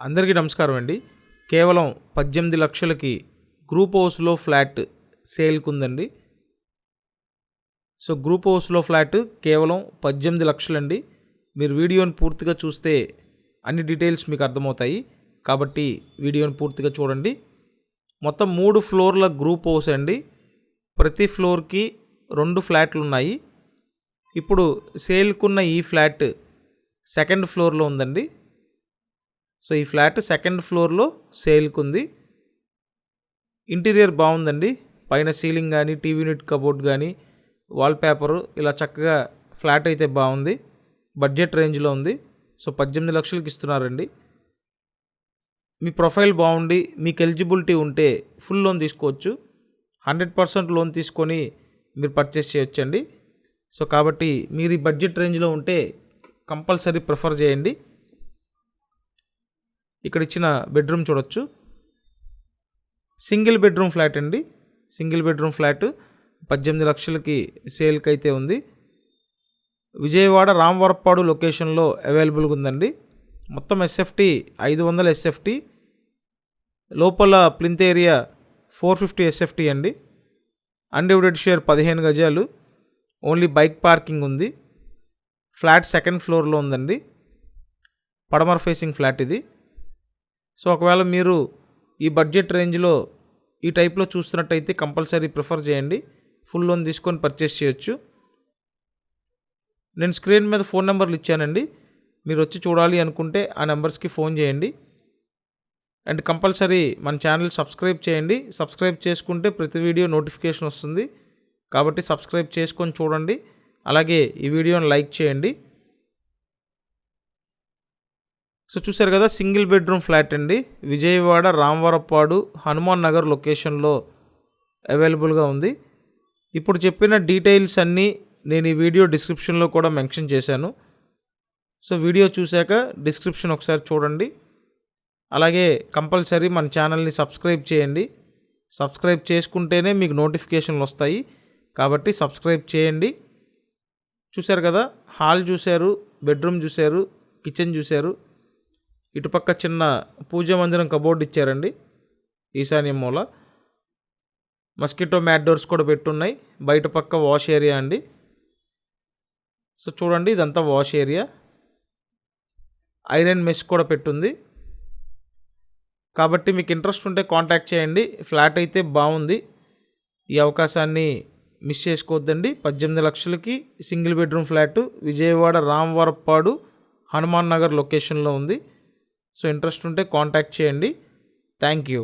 అందరికీ నమస్కారం అండి. కేవలం 18 లక్షలకి గ్రూప్ హౌస్లో ఫ్లాట్ సేల్కి ఉందండి. సో గ్రూప్ హౌస్లో ఫ్లాట్ కేవలం 18 లక్షలండి. మీరు వీడియోని పూర్తిగా చూస్తే అన్ని డీటెయిల్స్ మీకు అర్థమవుతాయి, కాబట్టి వీడియోని పూర్తిగా చూడండి. మొత్తం 3 ఫ్లోర్ల గ్రూప్ హౌస్ అండి. ప్రతి ఫ్లోర్కి 2 ఫ్లాట్లు ఉన్నాయి. ఇప్పుడు సేల్కున్న ఈ ఫ్లాట్ సెకండ్ ఫ్లోర్లో ఉందండి. సో ఈ ఫ్లాట్ సెకండ్ ఫ్లోర్లో సేల్కి ఉంది. ఇంటీరియర్ బాగుందండి. పైన సీలింగ్ కానీ, టీవీ యూనిట్ కబోర్డ్ కానీ, వాల్పేపరు ఇలా చక్కగా ఫ్లాట్ అయితే బాగుంది. బడ్జెట్ రేంజ్లో ఉంది. సో 18 లక్షలకి ఇస్తున్నారండి. మీ ప్రొఫైల్ బాగుండి మీకు ఎలిజిబిలిటీ ఉంటే ఫుల్ లోన్ తీసుకోవచ్చు. 100% లోన్ తీసుకొని మీరు పర్చేస్ చేయొచ్చండి. సో కాబట్టి మీరు ఈ బడ్జెట్ రేంజ్లో ఉంటే కంపల్సరీ ప్రిఫర్ చేయండి. ఇక్కడ ఇచ్చిన బెడ్రూమ్ చూడొచ్చు. సింగిల్ బెడ్రూమ్ ఫ్లాట్ అండి. సింగిల్ బెడ్రూమ్ ఫ్లాట్ 18 లక్షలకి సేల్కి అయితే ఉంది. విజయవాడ రామవరప్పాడు లొకేషన్లో అవైలబుల్గా ఉందండి. మొత్తం ఎస్ఎఫ్టీ 500 ఎస్ఎఫ్టీ, లోపల ప్లింత్ ఏరియా 450 ఎస్ఎఫ్టీ అండి. అన్డివైడెడ్ షేర్ 15 గజాలు. ఓన్లీ బైక్ పార్కింగ్ ఉంది. ఫ్లాట్ సెకండ్ ఫ్లోర్లో ఉందండి. పడమర ఫేసింగ్ ఫ్లాట్ ఇది. సో ఒకవేళ మీరు ఈ బడ్జెట్ రేంజ్లో ఈ టైప్లో చూస్తున్నట్టయితే కంపల్సరీ ప్రిఫర్ చేయండి. ఫుల్ లోన్ తీసుకొని పర్చేస్ చేయొచ్చు. నేను స్క్రీన్ మీద ఫోన్ నెంబర్లు ఇచ్చానండి. మీరు వచ్చి చూడాలి అనుకుంటే ఆ నెంబర్స్కి ఫోన్ చేయండి. అండ్ కంపల్సరీ మన ఛానల్ సబ్స్క్రైబ్ చేయండి. సబ్స్క్రైబ్ చేసుకుంటే ప్రతి వీడియో నోటిఫికేషన్ వస్తుంది, కాబట్టి సబ్స్క్రైబ్ చేసుకొని చూడండి. అలాగే ఈ వీడియోని లైక్ చేయండి. సో చూసారు కదా, సింగిల్ బెడ్రూమ్ ఫ్లాట్ అండి. విజయవాడ రామవరప్పాడు హనుమాన్ నగర్ లొకేషన్లో అవైలబుల్గా ఉంది. ఇప్పుడు చెప్పిన డీటెయిల్స్ అన్నీ నేను ఈ వీడియో డిస్క్రిప్షన్లో కూడా మెన్షన్ చేశాను. సో వీడియో చూశాక డిస్క్రిప్షన్ ఒకసారి చూడండి. అలాగే కంపల్సరీ మన ఛానల్ని సబ్స్క్రైబ్ చేయండి. సబ్స్క్రైబ్ చేసుకుంటేనే మీకు నోటిఫికేషన్లు వస్తాయి, కాబట్టి సబ్స్క్రైబ్ చేయండి. చూశారు కదా, హాల్ చూశారు, బెడ్రూమ్ చూశారు, కిచెన్ చూశారు. ఇటుపక్క చిన్న పూజా మందిరం కబోర్డ్ ఇచ్చారండి. ఈశాన్యం మూల మస్కిటో మ్యాట్ డోర్స్ కూడా పెట్టున్నాయి. బయట పక్క వాష్ ఏరియా అండి. సో చూడండి, ఇదంతా వాష్ ఏరియా. ఐరన్ మెష్ కూడా పెట్టుంది. కాబట్టి మీకు ఇంట్రెస్ట్ ఉంటే కాంటాక్ట్ చేయండి. ఫ్లాట్ అయితే బాగుంది. ఈ అవకాశాన్ని మిస్ చేసుకోవద్దండి. 18 లక్షలకి single bedroom flat Vijayawada Ramavarappadu Hanuman Nagar లొకేషన్లో ఉంది. సో ఇంట్రెస్ట్ ఉంటే కాంటాక్ట్ చేయండి. Thank you.